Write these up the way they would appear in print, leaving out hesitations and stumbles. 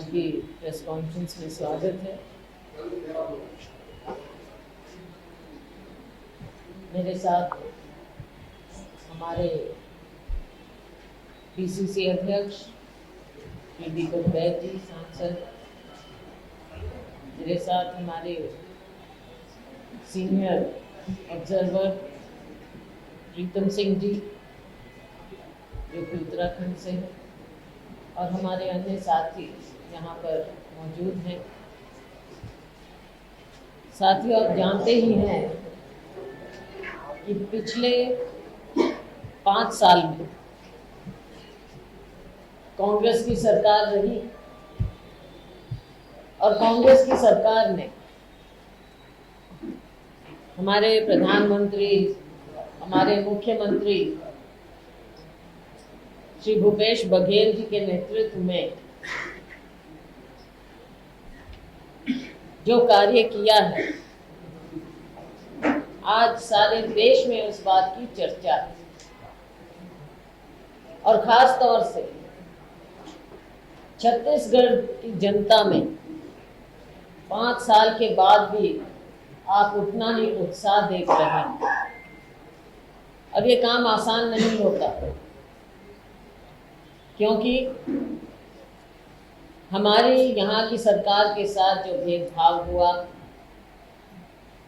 आज की press conference में स्वागत है। मेरे साथ हमारे पीसीसी अध्यक्ष श्री दीपक बैद जी सांसद, मेरे साथ हमारे सीनियर ऑब्जर्वर प्रीतम सिंह जी जो कि उत्तराखंड से हैं, और हमारे अन्य साथी यहाँ पर मौजूद हैं। साथियों, आप जानते ही हैं कि पिछले 5 साल में कांग्रेस की सरकार रही और कांग्रेस की सरकार ने हमारे प्रधानमंत्री, हमारे मुख्यमंत्री श्री भूपेश बघेल जी के नेतृत्व में जो कार्य किया है, आज सारे देश में उस बात की चर्चा है। और खास तौर से छत्तीसगढ़ की जनता में 5 साल के बाद भी आप उतना ही उत्साह देख रहे हैं, और ये काम आसान नहीं होता, क्योंकि हमारी यहाँ की सरकार के साथ जो भेदभाव हुआ,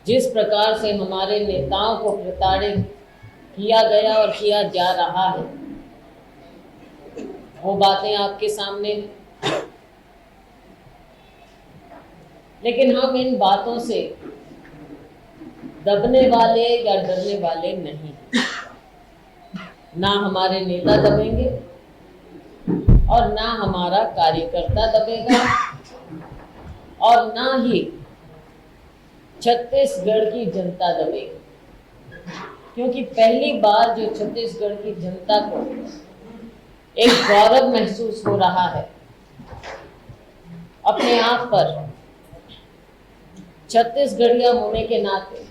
जिस प्रकार से हमारे नेताओं को प्रताड़ित किया गया और किया जा रहा है, वो बातें आपके सामने हैं। लेकिन हम इन बातों से दबने वाले या डरने वाले नहीं, ना हमारे नेता दबेंगे और ना हमारा कार्यकर्ता दबेगा, और ना ही छत्तीसगढ़ की जनता दबेगी, क्योंकि पहली बार जो छत्तीसगढ़ की जनता को एक गौरव महसूस हो रहा है अपने आप पर, छत्तीसगढ़िया होने के नाते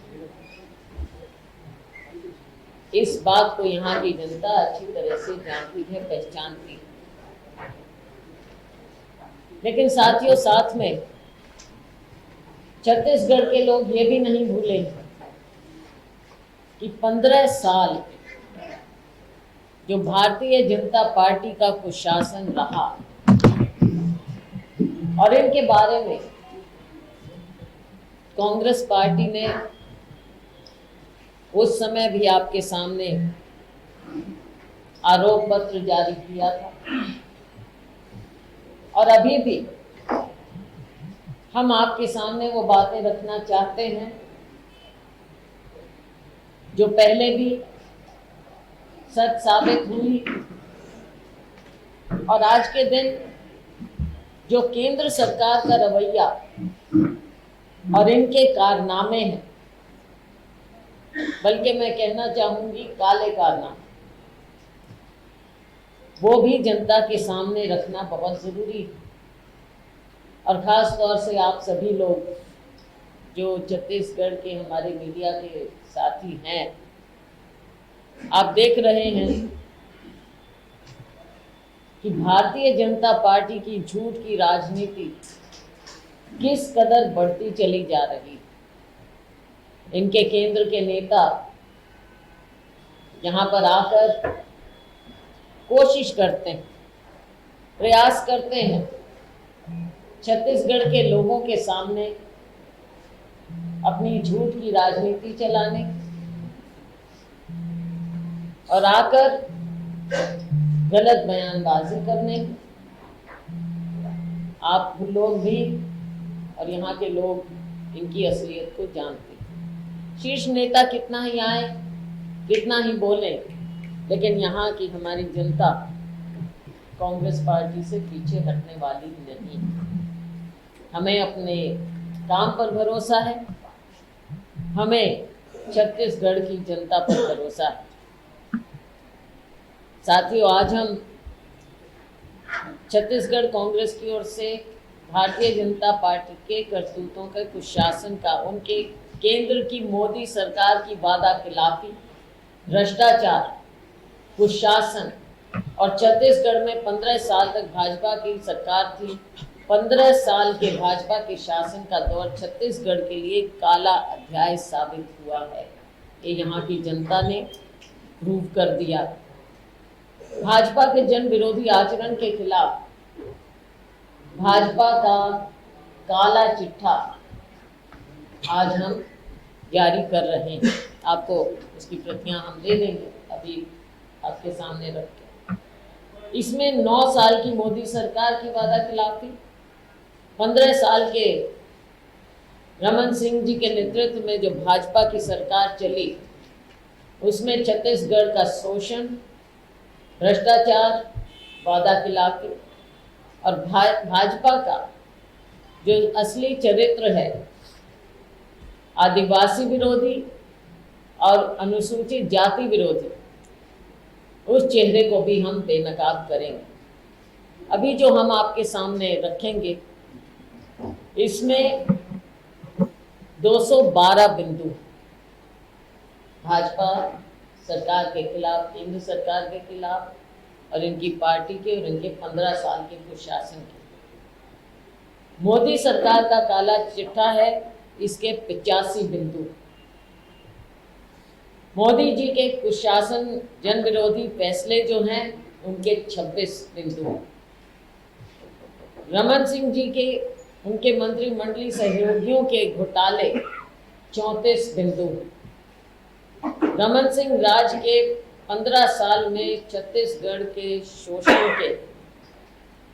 इस बात को यहाँ की जनता अच्छी तरह से जानती है, पहचानती है। लेकिन साथियों, साथ में छत्तीसगढ़ के लोग ये भी नहीं भूले कि 15 साल जो भारतीय जनता पार्टी का कुशासन रहा, और इनके बारे में कांग्रेस पार्टी ने उस समय भी आपके सामने आरोप पत्र जारी किया था, और अभी भी हम आपके सामने वो बातें रखना चाहते हैं जो पहले भी सच साबित हुई, और आज के दिन जो केंद्र सरकार का रवैया और इनके कारनामे हैं, बल्कि मैं कहना चाहूंगी काले कारनामे, वो भी जनता के सामने रखना बहुत जरूरी है। और ख़ास तौर से आप सभी लोग जो छत्तीसगढ़ के हमारे मीडिया के साथी हैं, आप देख रहे हैं कि भारतीय जनता पार्टी की झूठ की राजनीति किस कदर बढ़ती चली जा रही है। इनके केंद्र के नेता यहाँ पर आकर कोशिश करते हैं, प्रयास करते हैं छत्तीसगढ़ के लोगों के सामने अपनी झूठ की राजनीति चलाने, और आकर गलत बयानबाजी करने। आप लोग भी और यहाँ के लोग इनकी असलियत को जानते हैं। शीर्ष नेता कितना ही आए, कितना ही बोले, लेकिन यहाँ की हमारी जनता कांग्रेस पार्टी से पीछे हटने वाली नहीं। हमें अपने काम पर भरोसा है, हमें छत्तीसगढ़ की जनता पर भरोसा है। साथियों, आज हम छत्तीसगढ़ कांग्रेस की ओर से भारतीय जनता पार्टी के करतूतों के कुशासन का, उनके केंद्र की मोदी सरकार की वादा खिलाफी, भ्रष्टाचार, कुशासन, और छत्तीसगढ़ में 15 साल तक भाजपा की सरकार थी, 15 साल के भाजपा के शासन का दौर छत्तीसगढ़ के लिए काला अध्याय साबित हुआ है। ये यहाँ की जनता ने प्रूव कर दिया। भाजपा के जन विरोधी आचरण के खिलाफ भाजपा का काला चिट्ठा आज हम जारी कर रहे हैं। आपको उसकी प्रतियां हम दे देंगे अभी आपके सामने रख के। इसमें 9 साल की मोदी सरकार की वादा खिलाफी, 15 साल के रमन सिंह जी के नेतृत्व में जो भाजपा की सरकार चली, उसमें छत्तीसगढ़ का शोषण, भ्रष्टाचार, वादा खिलाफी और भाजपा का जो असली चरित्र है, आदिवासी विरोधी और अनुसूचित जाति विरोधी, उस चेहरे को भी हम बेनकाब करेंगे। अभी जो हम आपके सामने रखेंगे, इसमें 212 बिंदु भाजपा सरकार के खिलाफ, केंद्र सरकार के खिलाफ और इनकी पार्टी के और इनके 15 साल के कुशासन के। मोदी सरकार का काला चिट्ठा है, इसके 85 बिंदु। मोदी जी के कुशासन, जन विरोधी फैसले जो हैं, उनके 26 बिंदु। रमन सिंह जी के, उनके मंत्रिमंडलीय सहयोगियों के घोटाले 34 बिंदु। रमन सिंह राज के 15 साल में छत्तीसगढ़ के शोषण के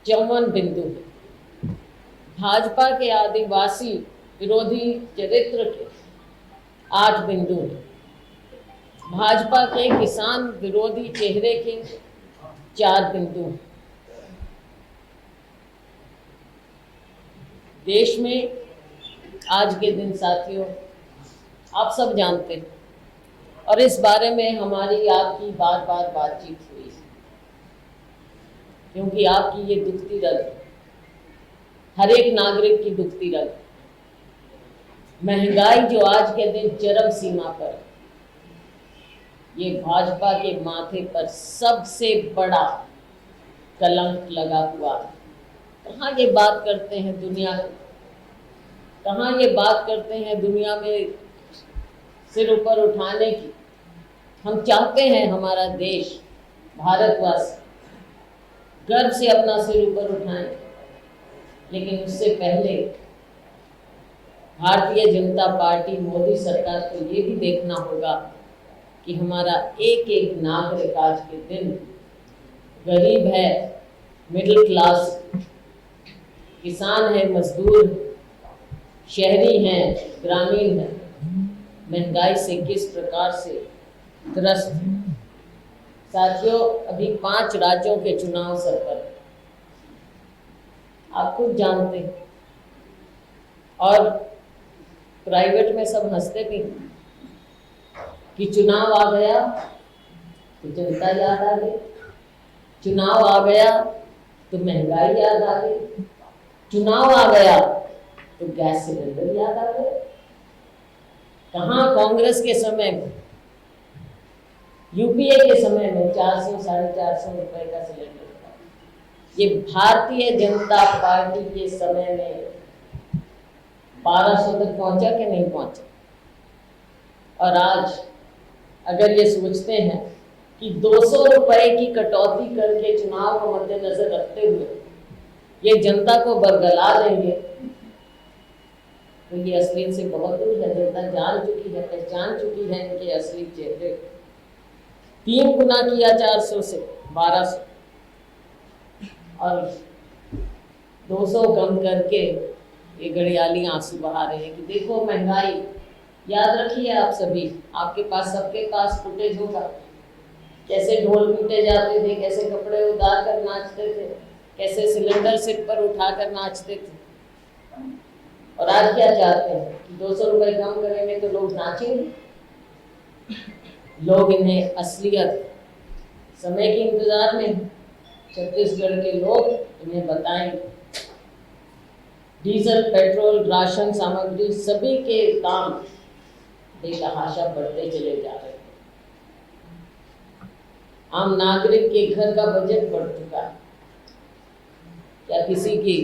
54 बिंदु। भाजपा के आदिवासी विरोधी चरित्र के 8 बिंदु। भाजपा के किसान विरोधी चेहरे के 4 बिंदु। देश में आज के दिन साथियों, आप सब जानते हैं और इस बारे में हमारी आपकी बार बार बातचीत हुई है, क्योंकि आपकी ये दुखती रग, हर एक नागरिक की दुखती रग, महंगाई जो आज के दिन चरम सीमा पर, ये भाजपा के माथे पर सबसे बड़ा कलंक लगा हुआ है। कहाँ ये बात करते हैं दुनिया, कहाँ ये बात करते हैं दुनिया में सिर ऊपर उठाने की। हम चाहते हैं हमारा देश, भारतवासी गर्व से अपना सिर ऊपर उठाएं, लेकिन उससे पहले भारतीय जनता पार्टी, मोदी सरकार को ये भी देखना होगा कि हमारा एक एक नागरिक आज के दिन गरीब है, मिडिल क्लास, किसान है, मजदूर, शहरी हैं, ग्रामीण है, महंगाई से किस प्रकार से ग्रस्त। साथियों, अभी 5 राज्यों के चुनाव सर पर, आप खुद जानते हैं, और प्राइवेट में सब हंसते भी कि चुनाव आ गया तो जनता याद आ गई, चुनाव आ गया तो महंगाई याद आ गई, चुनाव आ गया तो गैस सिलेंडर याद आ गए। कहाँ कांग्रेस के समय में, यूपीए के समय में 400 साढ़े 400 रुपए का सिलेंडर था। ये भारतीय जनता पार्टी के समय में 1200 तक पहुंचा कि नहीं पहुंचा। और आज अगर ये सोचते हैं कि 200 रुपए की कटौती करके चुनाव को मद्देनजर रखते हुए ये जनता को बरगला देंगे, तो ये असलियत से बहुत दूर है। जनता जान चुकी है, पहचान चुकी है इनके असली चेहरे। 3 गुना किया 400 से 1200 और 200 कम करके ये घड़ियाली आंसू बहा रहे हैं कि देखो महंगाई। याद रखिए आप सभी, आपके पास, सबके पास फुटेज होगा, कैसे ढोल पीटे जाते थे, कैसे कपड़े उतार कर नाचते थे, कैसे सिलेंडर सिर पर उठाकर नाचते थे। और आज क्या चाहते हैं कि 200 रुपए कम करेंगे तो लोग नाचेंगे। लोग इन्हें असलियत, समय के इंतजार में छत्तीसगढ़ के लोग इन्हें बताएंगे। डीजल, पेट्रोल, राशन सामग्री सभी के दाम बेतहाशा बढ़ते चले जा रहे हैं। आम नागरिक के घर का बजट बढ़ चुका है। क्या किसी की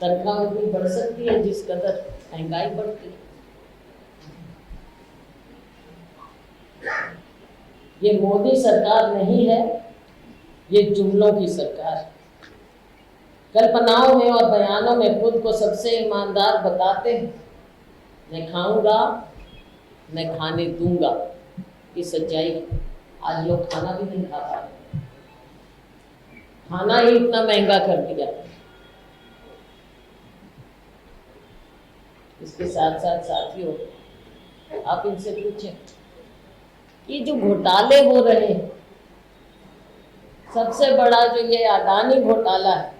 तनख्वाह उतनी बढ़ सकती है जिस कदर महंगाई बढ़ती है। ये मोदी सरकार नहीं है, ये जुमलों की सरकार है। कल्पनाओं में और बयानों में खुद को सबसे ईमानदार बताते हैं, मैं खाऊंगा, मैं खाने दूंगा। ये सच्चाई है। आज लोग खाना भी नहीं खा पा रहे, खाना ही इतना महंगा कर दिया। इसके साथ साथ साथियों, आप इनसे पूछें, ये जो घोटाले हो रहे हैं, सबसे बड़ा जो ये अडानी घोटाला है,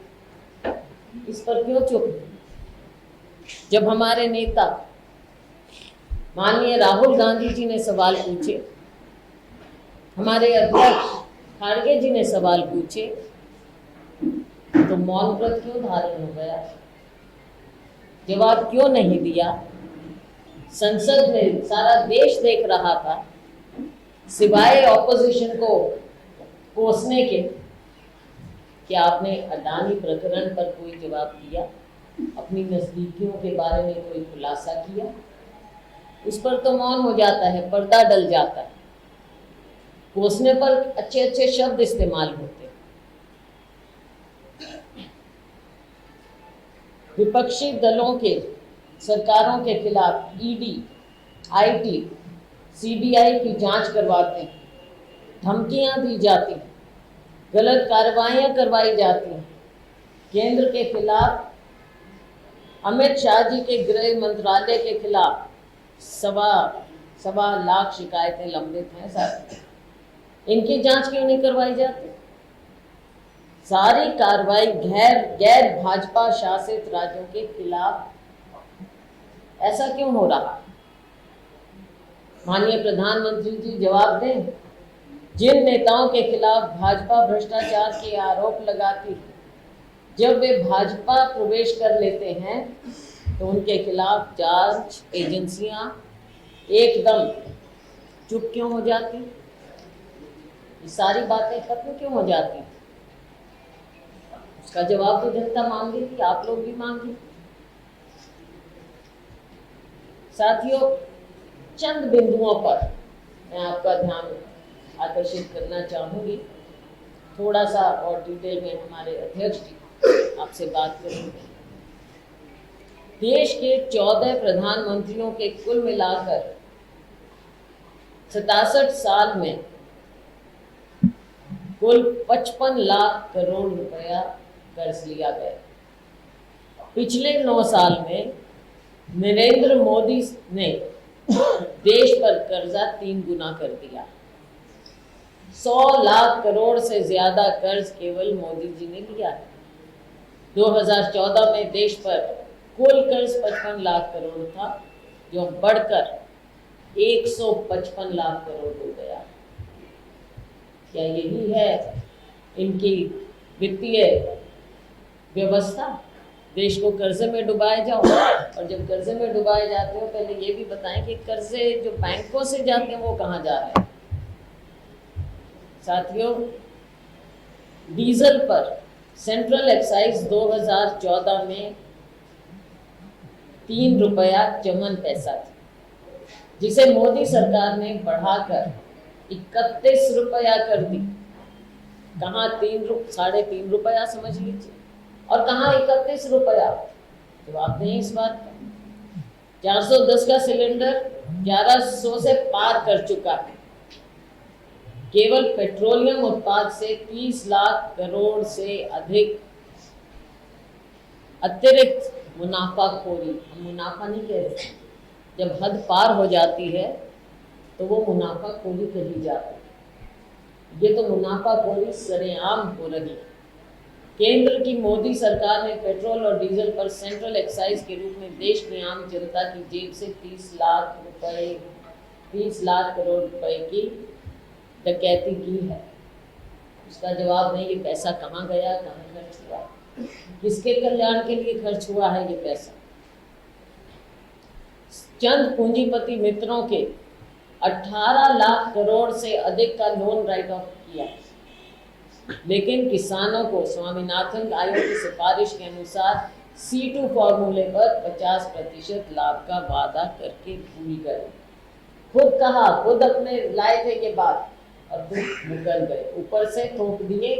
इस पर क्यों चुप? जब हमारे नेता माननीय राहुल गांधी जी ने सवाल पूछे, हमारे अध्यक्ष खड़गे जी ने सवाल पूछे, तो मौन व्रत क्यों धारण हो गया? जवाब क्यों नहीं दिया? संसद में सारा देश देख रहा था, सिवाय ऑपोजिशन को कोसने के। क्या आपने अडानी प्रकरण पर कोई जवाब दिया? अपनी नजदीकियों के बारे में कोई खुलासा किया? उस पर तो मौन हो जाता है, पर्दा डल जाता है। कोसने पर अच्छे अच्छे शब्द इस्तेमाल होते हैं। विपक्षी दलों के सरकारों के खिलाफ ईडी, आईटी, सीबीआई की जांच करवाते हैं, धमकियां दी जाती हैं, गलत कार्रवाइयां करवाई जाती हैं। केंद्र के खिलाफ, अमित शाह जी के गृह मंत्रालय के खिलाफ सवा लाख शिकायतें लंबित हैं। सर, इनकी जांच क्यों नहीं करवाई जाती? सारी कार्रवाई गैर भाजपा शासित राज्यों के खिलाफ। ऐसा क्यों हो रहा? माननीय प्रधानमंत्री जी जवाब दें। जिन नेताओं के खिलाफ भाजपा भ्रष्टाचार के आरोप लगाती है, जब वे भाजपा प्रवेश कर लेते हैं तो उनके खिलाफ जांच एजेंसियां एकदम चुप क्यों हो जाती? ये सारी बातें खत्म क्यों हो जाती? उसका जवाब तो जनता मांग रही थी, आप लोग भी मांग रहे। साथियों, चंद बिंदुओं पर मैं आपका ध्यान आकर्षित करना चाहूंगी। थोड़ा सा और डिटेल में हमारे अध्यक्ष जी आपसे बात करेंगे। देश के 14 प्रधानमंत्रियों के कुल मिलाकर 67 साल में कुल 55 लाख करोड़ रुपया कर्ज लिया गया। पिछले 9 साल में नरेंद्र मोदी ने देश पर कर्जा 3 गुना कर दिया। 100 लाख करोड़ से ज्यादा कर्ज केवल मोदी जी ने लिया है। 2014 में देश पर कुल कर्ज 55 लाख करोड़ था, जो बढ़कर 155 लाख करोड़ हो गया। क्या यही है इनकी वित्तीय व्यवस्था? देश को कर्जे में डुबाए जाओ, और जब कर्जे में डुबाए जाते हो, पहले ये भी बताएं कि कर्जे जो बैंकों से जाते हैं वो कहाँ जा रहे हैं। साथियों, डीजल पर सेंट्रल एक्साइज 2014 में 3 रुपया चमन पैसा थी, जिसे मोदी सरकार ने बढ़ाकर 31 रुपया कर दी। कहाँ 3.5 रुपया समझ लीजिए, और कहाँ 31 रुपया। जवाब दें इस बात का। 410 का सिलेंडर 1100 से पार कर चुका है। केवल पेट्रोलियम उत्पाद से 30 लाख करोड़ से अधिक अतिरिक्त मुनाफाखोरी, हम मुनाफा नहीं कह रहे, जब हद पार हो जाती है तो वो मुनाफाखोरी कही जाती है। ये तो मुनाफाखोरी सरेआम हो रही है। केंद्र की मोदी सरकार ने पेट्रोल और डीजल पर सेंट्रल एक्साइज के रूप में देश की आम जनता की जेब से 30 लाख करोड़ रुपए की डकैती की है। उसका जवाब नहीं। ये पैसा कहाँ गया, कहाँ खर्च हुआ, किसके कल्याण के लिए खर्च हुआ है ये पैसा? चंद पूंजीपति मित्रों के 18 लाख करोड़ से अधिक का लोन राइट ऑफ किया, लेकिन किसानों को स्वामीनाथन आयोग की सिफारिश के अनुसार C2 फॉर्मूले पर 50% लाभ का वादा करके भूल गए। खुद कहा, खुद अपने लाए थे ये बात और खुद मुकर गए। ऊपर से थोप दिए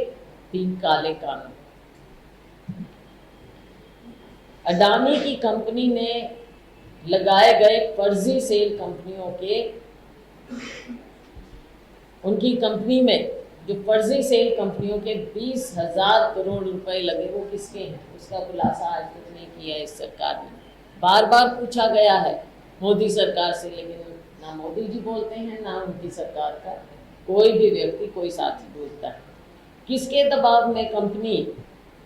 3 काले कानून। अडानी की कंपनी ने लगाए गए फर्जी सेल कंपनियों के, उनकी कंपनी में जो फर्जी सेल कंपनियों के 20,000 करोड़ रुपए लगे, वो किसके हैं? उसका खुलासा आज तक नहीं किया इस सरकार ने। बार बार पूछा गया है मोदी सरकार से, लेकिन ना मोदी जी बोलते हैं ना उनकी सरकार का कोई भी व्यक्ति, कोई साथी बोलता है। किसके दबाव में कंपनी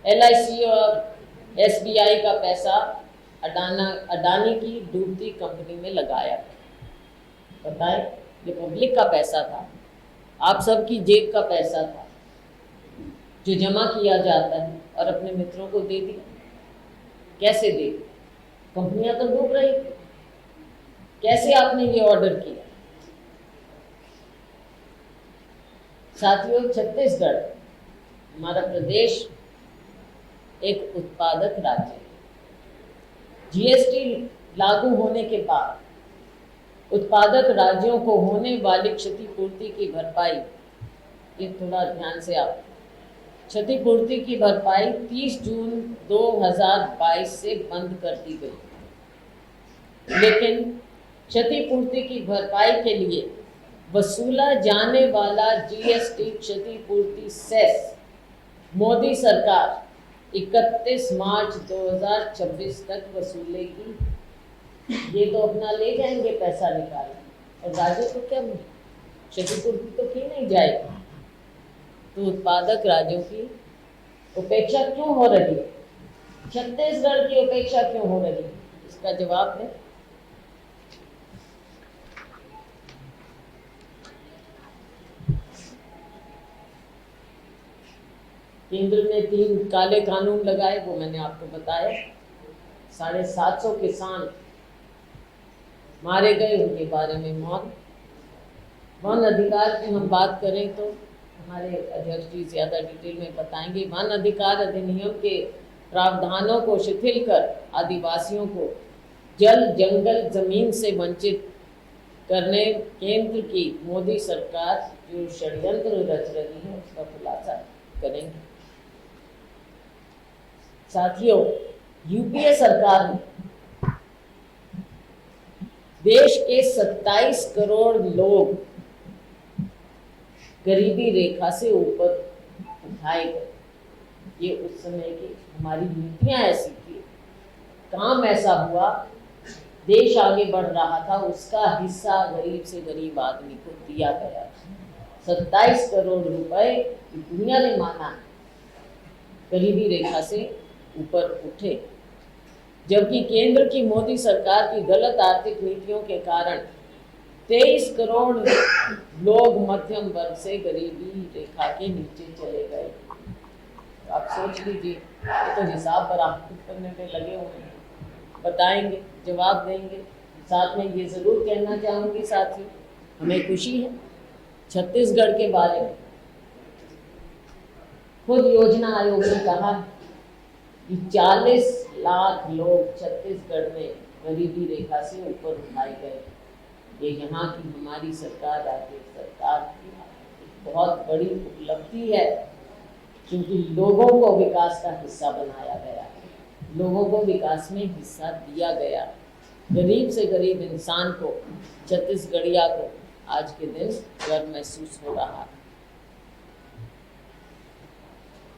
LIC और SBI का पैसा अडानी की डूबती कंपनी में लगाया? बताएं, ये पब्लिक का पैसा था, आप सबकी जेब का पैसा था, जो जमा किया जाता है और अपने मित्रों को दे दिया। कैसे दे? कंपनियां तो डूब रही थी, कैसे आपने ये ऑर्डर किया? साथियों, छत्तीसगढ़ हमारा प्रदेश एक उत्पादक राज्य है। GST लागू होने के बाद उत्पादक राज्यों को होने वाली क्षतिपूर्ति की भरपाई, ये थोड़ा ध्यान से आप, क्षतिपूर्ति की भरपाई 30 जून 2022 से बंद कर दी गई। लेकिन क्षतिपूर्ति की भरपाई के लिए वसूला जाने वाला GST क्षतिपूर्ति सेस मोदी सरकार 31 मार्च 2026 तक वसूलेगी। ये तो अपना ले जाएंगे पैसा निकाल, और राज्य को क्या क्षतिपूर्ति तो की नहीं जाएगी। तो उत्पादक राज्यों की उपेक्षा क्यों हो रही है? छत्तीसगढ़ की उपेक्षा क्यों हो रही है? इसका जवाब दें। केंद्र ने 3 काले कानून लगाए, वो मैंने आपको बताया। 750 किसान मारे गए, उनके बारे में मौत। वन अधिकार की हम बात करें तो हमारे अध्यक्ष जी ज़्यादा डिटेल में बताएंगे। वन अधिकार अधिनियम के प्रावधानों को शिथिल कर आदिवासियों को जल, जंगल, जमीन से वंचित करने केंद्र की मोदी सरकार जो षड्यंत्र रच रही है, उसका खुलासा करेंगे। साथियों, UPA सरकार ने देश के 27 करोड़ लोग गरीबी रेखा से ऊपर उठाए गए। ये उस समय की हमारी नीतियां ऐसी थी, काम ऐसा हुआ, देश आगे बढ़ रहा था, उसका हिस्सा गरीब से गरीब आदमी को दिया गया। 27 करोड़ रुपए दुनिया ने माना गरीबी रेखा से ऊपर उठे, जबकि केंद्र की मोदी सरकार की गलत आर्थिक नीतियों के कारण 23 करोड़ लोग मध्यम वर्ग से गरीबी रेखा के नीचे चले गए। तो आप सोच लीजिए, ये तो हिसाब बराबर करने में लगे हुए हैं, बताएंगे, जवाब देंगे। साथ में ये ज़रूर कहना चाहूँगी साथियों, हमें खुशी है छत्तीसगढ़ के बारे में। खुद योजना आयोग ने कहा कि 40 लाख लोग छत्तीसगढ़ में गरीबी रेखा से ऊपर उठाए गए। ये यहाँ की हमारी सरकार, राज्य सरकार की बहुत बड़ी उपलब्धि है, क्योंकि लोगों को विकास का हिस्सा बनाया गया, लोगों को विकास में हिस्सा दिया गया। गरीब से गरीब इंसान को, छत्तीसगढ़िया को आज के दिन गर्व महसूस हो रहा है।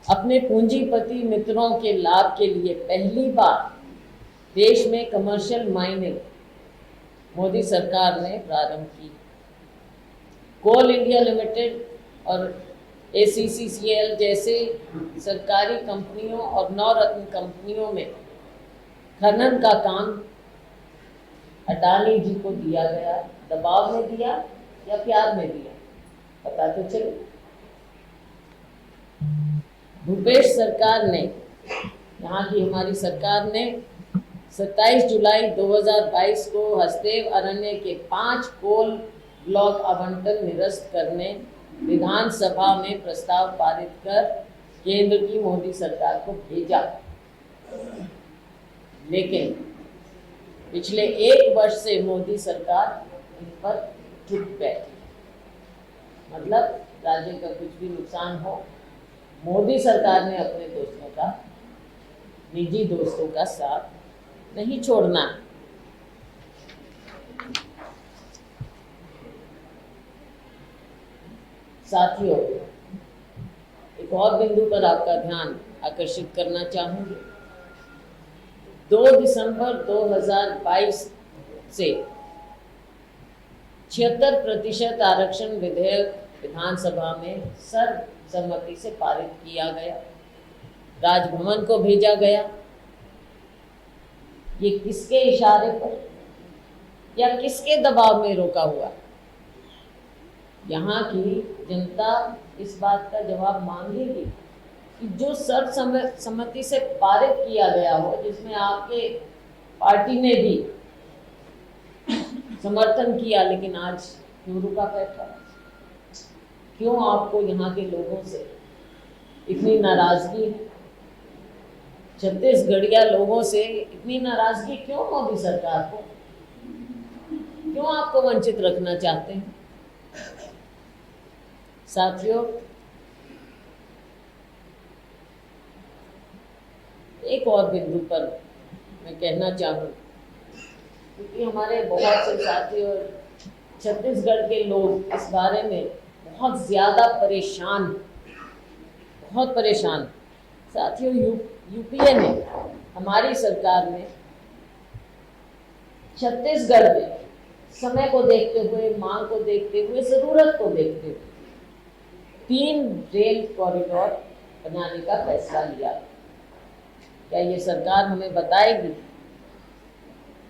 अपने पूंजीपति मित्रों के लाभ के लिए पहली बार देश में कमर्शियल माइनिंग मोदी सरकार ने प्रारंभ की। कोल इंडिया लिमिटेड और ACCCL जैसे सरकारी कंपनियों और नवरत्न कंपनियों में खनन का काम अडानी जी को दिया गया। दबाव में दिया या प्यार में दिया, पता तो चले। भूपेश सरकार ने, यहाँ की हमारी सरकार ने 27 जुलाई 2022 को हसदेव अरण्य के 5 कोल ब्लॉक आवंटन निरस्त करने विधानसभा में प्रस्ताव पारित कर केंद्र की मोदी सरकार को भेजा। लेकिन पिछले 1 वर्ष से मोदी सरकार इन पर चुप बैठी। मतलब राज्य का कुछ भी नुकसान हो, मोदी सरकार ने अपने दोस्तों का, निजी दोस्तों का साथ नहीं छोड़ना है। साथियों, एक और बिंदु पर आपका ध्यान आकर्षित करना चाहूंगी। 2 दिसंबर 2022 से 76% आरक्षण विधेयक विधानसभा में सर्वसम्मति से पारित किया गया, राजभवन को भेजा गया। ये किसके इशारे पर या किसके दबाव में रोका हुआ? यहाँ की जनता इस बात का जवाब मांगेगी कि जो सर्वसम्मति से पारित किया गया हो, जिसमें आपके पार्टी ने भी समर्थन किया, लेकिन आज क्यों रुका बैठा? क्यों आपको यहाँ के लोगों से इतनी नाराजगी है? छत्तीसगढ़िया लोगों से इतनी नाराजगी क्यों मोदी सरकार को? क्यों आपको वंचित रखना चाहते हैं? साथियों, एक और बिंदु पर मैं कहना चाहूँ, क्योंकि हमारे बहुत से साथी और छत्तीसगढ़ के लोग इस बारे में बहुत ज़्यादा परेशान, बहुत परेशान। साथियों, यूपीए ने, हमारी सरकार ने छत्तीसगढ़ में समय को देखते हुए, मांग को देखते हुए, ज़रूरत को देखते हुए 3 रेल कॉरिडोर बनाने का फैसला लिया। क्या ये सरकार हमें बताएगी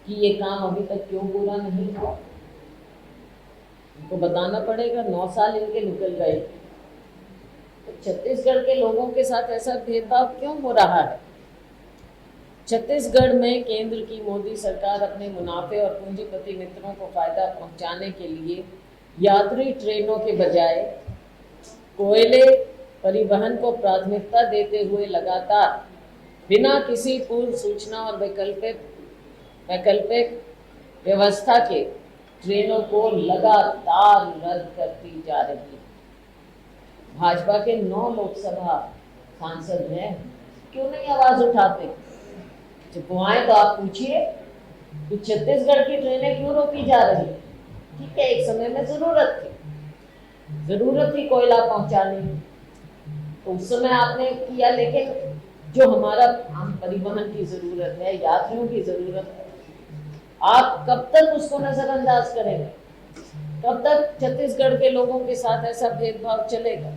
कि ये काम अभी तक क्यों पूरा नहीं हुआ? इनको बताना पड़ेगा। 9 साल इनके निकल गए, तो छत्तीसगढ़ के लोगों के साथ ऐसा भेदभाव क्यों हो रहा है? छत्तीसगढ़ में केंद्र की मोदी सरकार अपने मुनाफे और पूंजीपति मित्रों को फायदा पहुंचाने के लिए यात्री ट्रेनों के बजाय कोयले परिवहन को प्राथमिकता देते हुए लगातार बिना किसी पूर्व सूचना और वैकल्पिक व्यवस्था के ट्रेनों को लगातार रद्द करती जा रही है। भाजपा के 9 लोकसभा सांसद हैं, क्यों नहीं आवाज उठाते? जब वो आए तो आप पूछिए कि छत्तीसगढ़ की ट्रेनें क्यों रोकी जा रही है? ठीक है, एक समय में जरूरत थी कोयला पहुंचाने की, तो उस समय आपने किया, लेकिन जो हमारा आम परिवहन की जरूरत है, यात्रियों की जरूरत है, आप कब तक उसको नजरअंदाज करेंगे? कब तक छत्तीसगढ़ के लोगों के साथ ऐसा भेदभाव चलेगा?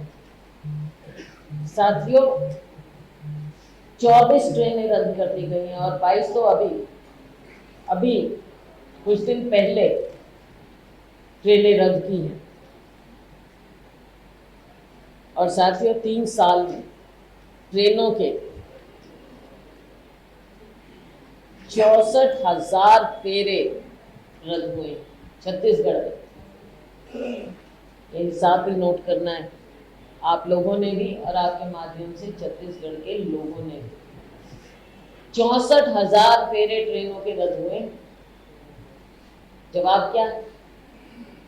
साथियों, 24 ट्रेनें रद्द कर दी गई हैं और 22 तो अभी कुछ दिन पहले ट्रेनें रद्द की हैं। और साथियों, 3 साल में ट्रेनों के 64,000 फेरे रद्द हुए छत्तीसगढ़ में। ये हिसाब भी नोट करना है आप लोगों ने भी, और आपके माध्यम से छत्तीसगढ़ के लोगों ने भी। 64,000 फेरे ट्रेनों के रद्द हुए। जवाब क्या है?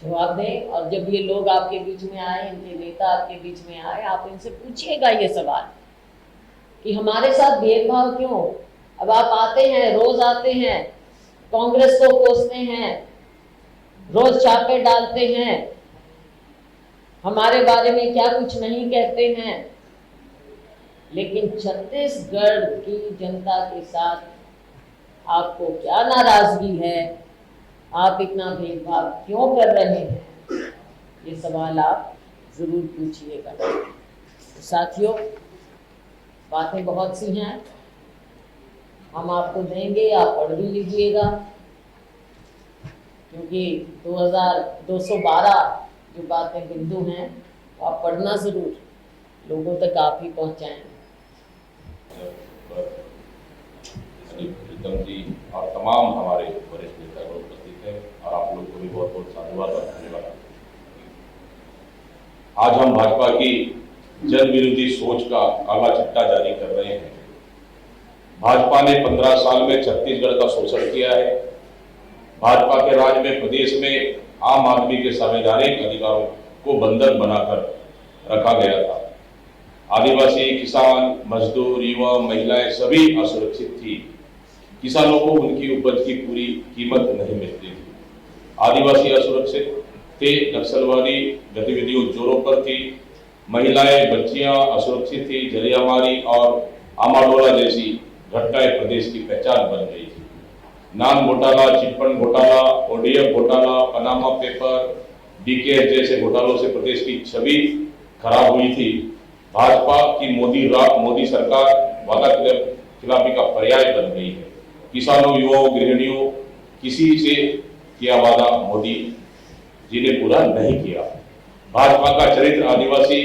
जवाब दें। और जब ये लोग आपके बीच में आए, इनके नेता आपके बीच में आए, आप इनसे पूछिएगा ये सवाल कि हमारे साथ भेदभाव क्यों? अब आप आते हैं, रोज आते हैं, कांग्रेस को कोसते हैं, रोज छापे डालते हैं, हमारे बारे में क्या कुछ नहीं कहते हैं, लेकिन छत्तीसगढ़ की जनता के साथ आपको क्या नाराजगी है? आप इतना भेदभाव क्यों कर रहे हैं? ये सवाल आप जरूर पूछिएगा। साथियों, बातें बहुत सी हैं, हम आपको देंगे, आप पढ़ भी लीजिएगा, क्योंकि 2212 जो बातें बिंदु हैं तो आप पढ़ना जरूर, लोगों तक आप ही पहुंचाएंगे। प्रीतम जी और तमाम हमारे वरिष्ठ नेता उपस्थित हैं, और आप लोग को भी बहुत बहुत साधुवाद और धन्यवाद। आज हम भाजपा की जन विरोधी सोच का काला चिट्ठा जारी कर रहे हैं। भाजपा ने 15 साल में छत्तीसगढ़ का शोषण किया है। भाजपा के राज में प्रदेश में आम आदमी के संवैधानिक अधिकारों को बंधक बनाकर रखा गया था। आदिवासी, किसान, मजदूर, युवा, महिलाएं सभी असुरक्षित थी। किसानों को उनकी उपज की पूरी कीमत नहीं मिलती थी। आदिवासी असुरक्षित थे, नक्सलवादी गतिविधियों जोरों पर थी, महिलाएं, बच्चियां असुरक्षित थी, जलियांवाला और आमाडोला जैसी घटनाएं प्रदेश की पहचान बन गई थी। नान घोटाला, चिटफंड घोटाला, ओडीएफ घोटाला, पनामा पेपर, डीकेएस जैसे घोटालों से प्रदेश की छवि खराब हुई थी। भाजपा की मोदी सरकार वादा खिलाफी का पर्याय बन गई है। किसानों, युवाओं, गृहिणियों, किसी से किया वादा मोदी जी ने पूरा नहीं किया। भाजपा का चरित्र आदिवासी,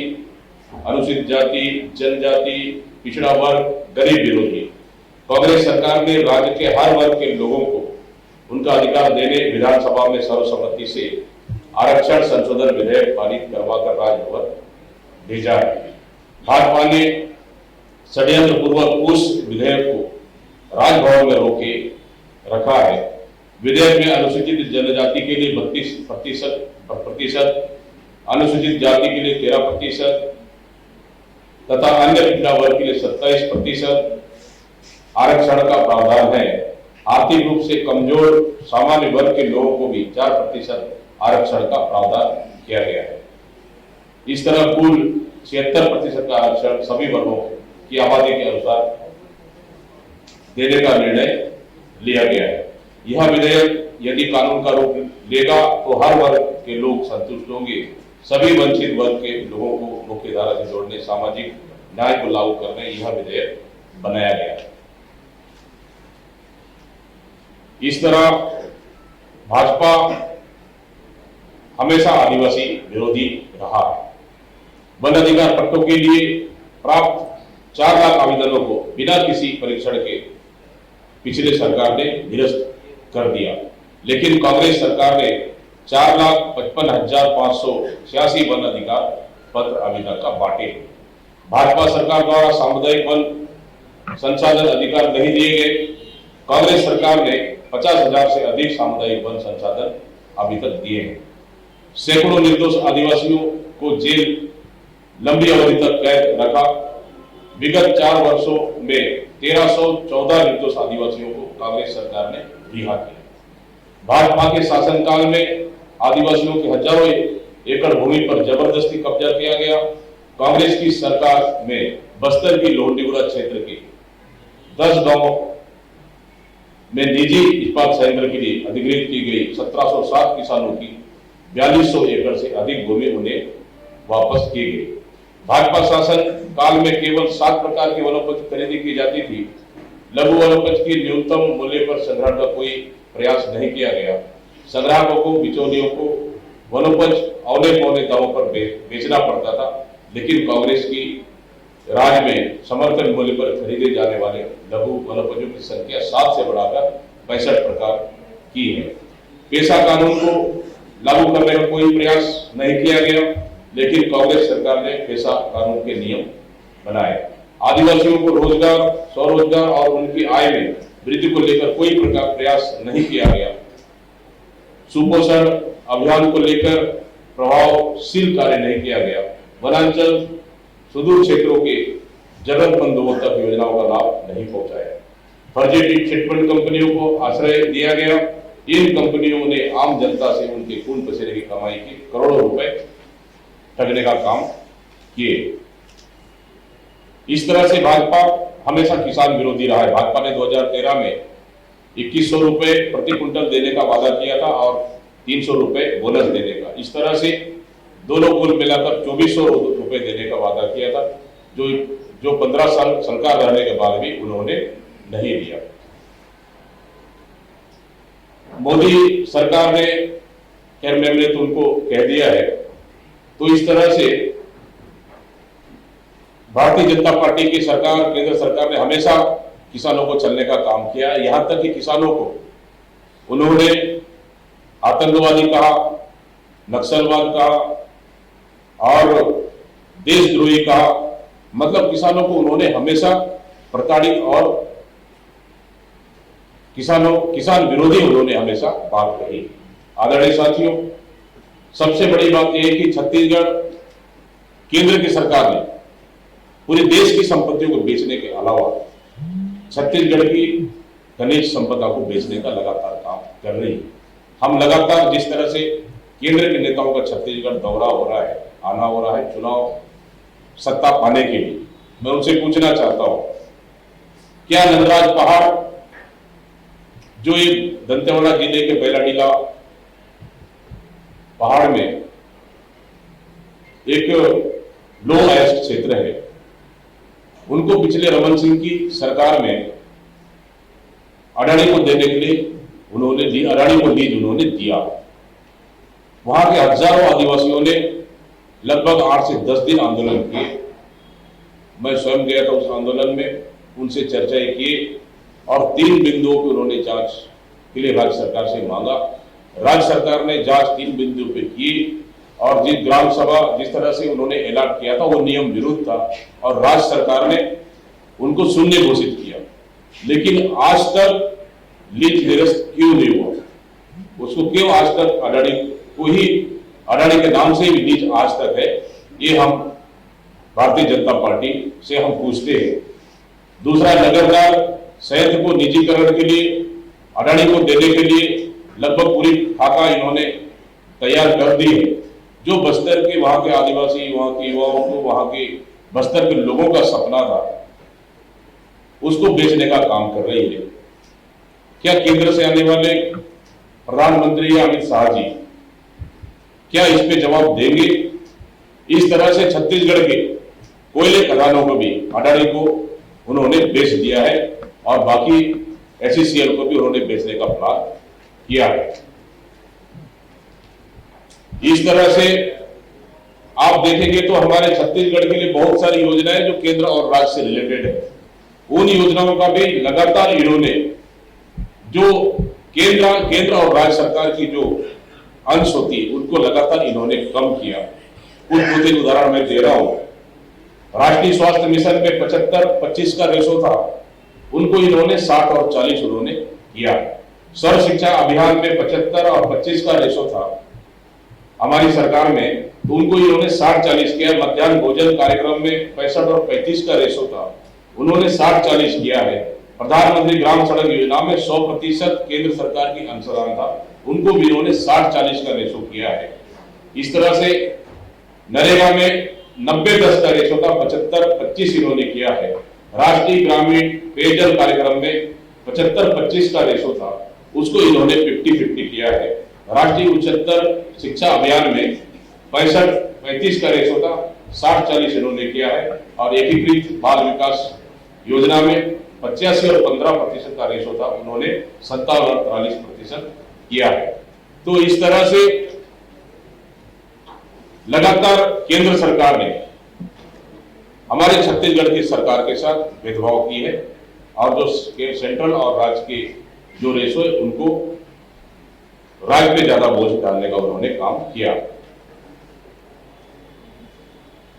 अनुसूचित जाति, जनजाति, पिछड़ा वर्ग, गरीब विरोधी। कांग्रेस सरकार ने राज्य के हर वर्ग के लोगों को उनका अधिकार देने विधानसभा में सर्वसम्मति से आरक्षण संशोधन विधेयक पारित करवाकर राजभवन भेजा है। भाजपा ने षड्यंत्र पूर्वक उस विधेयक को राजभवन में रोके रखा है। विधेयक में अनुसूचित जनजाति के लिए 32%, अनुसूचित जाति के लिए 13% तथा अन्य पिछड़ा वर्ग के लिए 27% आरक्षण का प्रावधान है। आर्थिक रूप से कमजोर सामान्य वर्ग के लोगों को भी 4% आरक्षण का प्रावधान किया गया है। इस तरह कुल 76% का आरक्षण सभी वर्गों की आबादी के अनुसार देने का निर्णय लिया गया है। यह विधेयक यदि कानून का रूप लेगा तो हर वर्ग के लोग संतुष्ट होंगे। सभी वंचित वर्ग के लोगों को मुख्यधारा से जोड़ने, सामाजिक न्याय को लागू करने यह विधेयक बनाया गया है। इस तरह भाजपा हमेशा आदिवासी विरोधी रहा है। वन अधिकार पट्टों के लिए प्राप्त 4 लाख आवेदनों को बिना किसी परीक्षण के पिछले सरकार ने निरस्त कर दिया, लेकिन कांग्रेस सरकार ने 4,55,586 वन अधिकार पत्र अभी तक का बांटे। भाजपा सरकार द्वारा सामुदायिक वन संसाधन अधिकार नहीं दिए गए। कांग्रेस सरकार ने 50,000 से अधिक सामुदायिक वन संसाधन अभी तक दिए हैं। सैकड़ों निर्दोष आदिवासियों को जेल लंबी अवधि तक कैद रखा। विगत 4 वर्षों में 1314 निर्दोष आदिवासियों को कांग्रेस सरकार ने रिहा किया। भाजपा के शासनकाल में आदिवासियों के हजारों एकड़ भूमि पर जबरदस्ती कब्जा किया गया। कांग्रेस की सरकार में बस्तर की लोहंडीगुड़ा क्षेत्र के 10 गांव में निजी इस्पात संयंत्र के लिए अधिग्रहित की गई 1707 किसानों की 4200 एकड़ से अधिक भूमि उन्हें वापस की गई। भाजपा शासन काल में केवल 7 प्रकार की वनोपज खरीदी की जाती थी। लघु वनोपज की न्यूनतम मूल्य पर संग्रहण का कोई प्रयास नहीं किया गया। संग्राहकों को, बिचौलियों को वनोपज औने पौने दामों पर बेचना पड़ता था, लेकिन कांग्रेस की राज में समर्थन मूल्य पर खरीदे जाने वाले लघु वनोपजों की संख्या 7 से बढ़ाकर 65 प्रकार की है। पेशा कानून को लागू करने का कोई प्रयास नहीं किया गया, लेकिन कांग्रेस सरकार ने पेशा कानून के नियम बनाए। आदिवासियों को रोजगार, स्वरोजगार और उनकी आय में वृद्धि को लेकर कोई प्रकार प्रयास नहीं किया गया। सुपोषण अभियान को लेकर प्रभावशील कार्य नहीं किया गया। वनांचल सुदूर क्षेत्रों के जरूरतमंद लोगों तक योजनाओं का लाभ नहीं पहुंचाया। फर्जी चिटफंड कंपनियों को आश्रय दिया गया। इन कंपनियों ने आम जनता से उनके खून पसीने की कमाई के करोड़ों रुपए ठगने का काम किए। इस तरह से भाजपा हमेशा किसान विरोधी रहा है। भाजपा ने 2013 में 2100 रुपए प्रति क्विंटल देने का वादा किया था और 300 रुपए बोनस देने का। इस तरह से दोनों कुल मिलाकर 2400 रुपए देने का वादा किया था, जो 15 साल सरकार रहने के बाद भी उन्होंने नहीं दिया। मोदी सरकार ने, खैर मैंने तो उनको कह दिया है। तो इस तरह से भारतीय जनता पार्टी की सरकार, केंद्र सरकार ने हमेशा किसानों को चलने का काम किया। यहां तक कि किसानों को उन्होंने आतंकवादी कहा, नक्सलवाद कहा और देशद्रोही कहा। मतलब किसानों को उन्होंने हमेशा प्रताड़ित और किसान विरोधी उन्होंने हमेशा बात कही। आदरणीय साथियों, सबसे बड़ी बात यह है कि छत्तीसगढ़ केंद्र की सरकार ने पूरे देश की संपत्तियों को बेचने के अलावा छत्तीसगढ़ की खनिज संपदा को बेचने का लगातार काम कर रही है। हम लगातार जिस तरह से केंद्र के नेताओं का छत्तीसगढ़ दौरा हो रहा है, आना हो रहा है चुनाव सत्ता पाने के लिए, मैं उनसे पूछना चाहता हूं, क्या नंदराज पहाड़ जो ये दंतेवाड़ा जिले के बेलाडीला पहाड़ में एक लो अयस्क क्षेत्र है, उनको पिछले रमन सिंह की सरकार में अडानी को देने के लिए अडानी को लीज उन्होंने दिया। वहां के हजारों आदिवासियों ने लगभग 8 से 10 दिन आंदोलन किए। मैं स्वयं गया था उस आंदोलन में, उनसे चर्चाएं की और 3 बिंदुओं पर उन्होंने जांच के लिए राज्य सरकार से मांगा। राज्य सरकार ने जांच 3 बिंदुओं पे की और जिस ग्राम सभा जिस तरह से उन्होंने ऐलान किया था वो नियम विरुद्ध था और राज्य सरकार ने उनको शून्य घोषित किया। लेकिन आज तक लीज निरस्त क्यों नहीं हुआ? उसको क्यों आज तक अडानी के नाम से भी लीज आज तक है, ये हम भारतीय जनता पार्टी से हम पूछते हैं। दूसरा, नगरदार संयंत्र को निजीकरण के लिए अडानी को देने के लिए लगभग पूरी खाका इन्होंने तैयार कर दी है। जो बस्तर के वहां के आदिवासी, वहां के युवाओं को, वहां के बस्तर के लोगों का सपना था, उसको बेचने का काम कर रही है। क्या केंद्र से आने वाले प्रधानमंत्री या अमित शाह जी क्या इस पे जवाब देंगे? इस तरह से छत्तीसगढ़ के कोयले खदानों को भी अडानी को उन्होंने बेच दिया है और बाकी एसईसीएल को भी उन्होंने बेचने का प्लान किया है। इस तरह से आप देखेंगे तो हमारे छत्तीसगढ़ के लिए बहुत सारी योजनाएं जो केंद्र और राज्य से रिलेटेड है, उन योजनाओं का भी लगातार इन्होंने जो केंद्र और राज्य सरकार की जो अंश होती है उनको लगातार इन्होंने कम किया। कुछ उदाहरण मैं दे रहा हूं। राष्ट्रीय स्वास्थ्य मिशन में 75-25 का रेशो था, उनको इन्होंने 60 और 40 उन्होंने किया। सर्व शिक्षा अभियान में 75 और 25 का रेशो था हमारी सरकार में, तो उनको इन्होंने 60-40 किया। मध्याह्न भोजन कार्यक्रम में 65 और 35 का रेशो था, उन्होंने 60-40 किया है। प्रधानमंत्री ग्राम सड़क योजना में 100% केंद्र सरकार की अंशदान था, उनको भी इन्होंने 60-40 का रेशो किया है। इस तरह से नरेगा में 90-10 का रेशो था, 75-25 इन्होंने किया है। राष्ट्रीय ग्रामीण पेयजल कार्यक्रम में 75-25 का रेशो था, उसको इन्होंने 50-50 किया है। राष्ट्रीय उच्चतर शिक्षा अभियान में 65-35 का रेशो था, 60-40 इन्होंने किया है। और एकीकृत बाल विकास योजना में 85 और 15% का रेशो था, उन्होंने 57 और 43% किया है। तो इस तरह से लगातार केंद्र सरकार ने हमारे छत्तीसगढ़ की सरकार के साथ भेदभाव की है और जो सेंट्रल और राज्य के जो रेशो है उनको राज्य पे ज्यादा बोझ डालने का उन्होंने काम किया।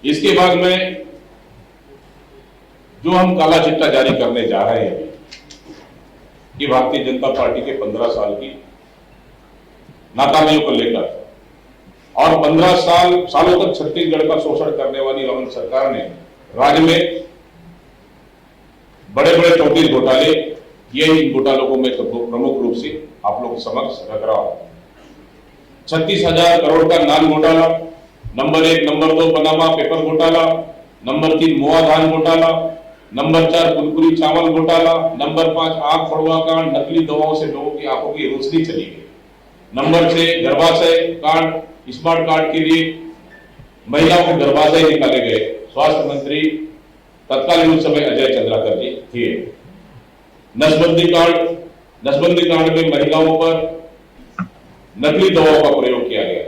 इसके बाद में जो हम काला चिट्ठा जारी करने जा रहे हैं कि भारतीय जनता पार्टी के 15 साल की नाकामियों को लेकर और 15 सालों तक छत्तीसगढ़ का शोषण करने वाली रमन सरकार ने राज्य में बड़े बड़े 34 घोटाले किए। इन घोटालों को मैं प्रमुख रूप से आप लोगों के समक्ष रख रहा हूं। 36,000 करोड़ का नान घोटाला, नंबर 1, नंबर 2 पनामा पेपर घोटाला, नंबर 3 मोआ धान घोटाला, नंबर 4 कुरकुरी चावल घोटाला, नंबर 5 आंख फोड़वा कांड, नकली दवाओं से लोगों की आंखों की रोशनी चली गई, नंबर 6 गर्भाशय कांड, स्मार्ट कार्ड के लिए महिलाओं के गर्भाशय निकाले गए। स्वास्थ्य मंत्री तत्कालीन उस समय अजय चंद्राकर जी थे। नसबंदी कांड में महिलाओं पर नकली दवाओं का प्रयोग किया गया।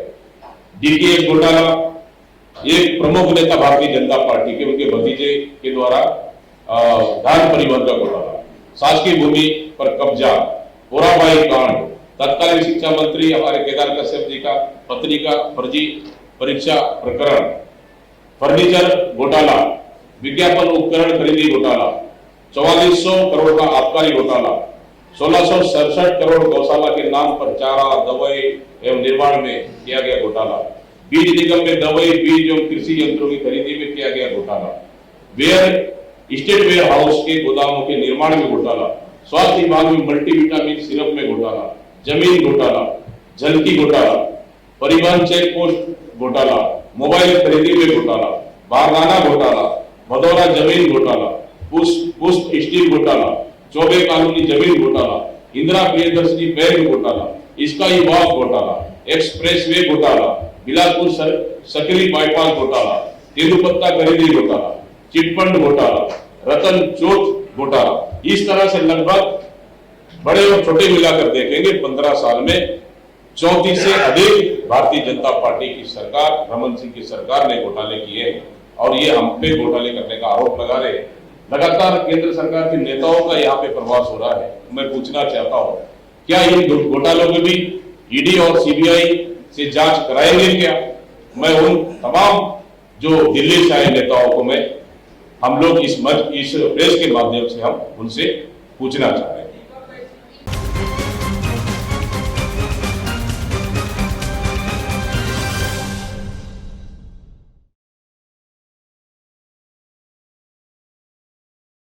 डीटीएच घोटाला, एक प्रमुख नेता भारतीय जनता पार्टी के उनके भतीजे के द्वारा धान परिवहन का घोटाला, शासकीय भूमि पर कब्जा, ओराबाई कांड, तत्कालीन शिक्षा मंत्री हमारे केदार कश्यप जी का पत्नी का फर्जी परीक्षा प्रकरण, फर्नीचर घोटाला, विज्ञापन उपकरण खरीदी घोटाला, 4400 करोड़ का आबकारी घोटाला, 1667 करोड़ गौशाला के नाम पर चारा, दवाई एवं निर्माण में किया गया घोटाला। बीज निगम में दवाई, बीज एवं कृषि यंत्रों की खरीदी में किया गया घोटाला। स्टेट वेयर हाउस के गोदामों के निर्माण में घोटाला। स्वास्थ्य विभाग में मल्टीविटामिन सिरप में घोटाला। जमीन घोटाला, झलकी घोटाला, परिवहन चेक पोस्ट घोटाला, मोबाइल खरीदी में घोटाला, बारदाना घोटाला, भदौरा जमीन घोटाला, पुष्प स्टील घोटाला, चौबे कानूनी जमीन घोटाला, इंदिरा प्रियदर्शनी बैंक घोटाला, स्काई वॉक घोटाला, एक्सप्रेसवे घोटाला, बिलासपुर सकरी बाईपास घोटाला, तेंदुपत्ता खरीदी घोटाला, चिटफंड घोटाला, रतन चोट घोटाला। इस तरह से लगभग बड़े और छोटे मिलाकर देखेंगे 15 साल में 34 से अधिक भारतीय जनता पार्टी की सरकार, रमन सिंह की सरकार ने घोटाले किए हैं और ये हम पे घोटाले करने का आरोप लगा रहे हैं। लगातार केंद्र सरकार के नेताओं का यहाँ पे प्रवास हो रहा है। मैं पूछना चाहता हूँ, क्या इन घोटालों में भी ईडी और सीबीआई से जांच कराएंगे क्या? मैं उन तमाम जो दिल्ली से आए नेताओं को हम लोग इस प्रेस के माध्यम से हम उनसे पूछना चाह रहे हैं।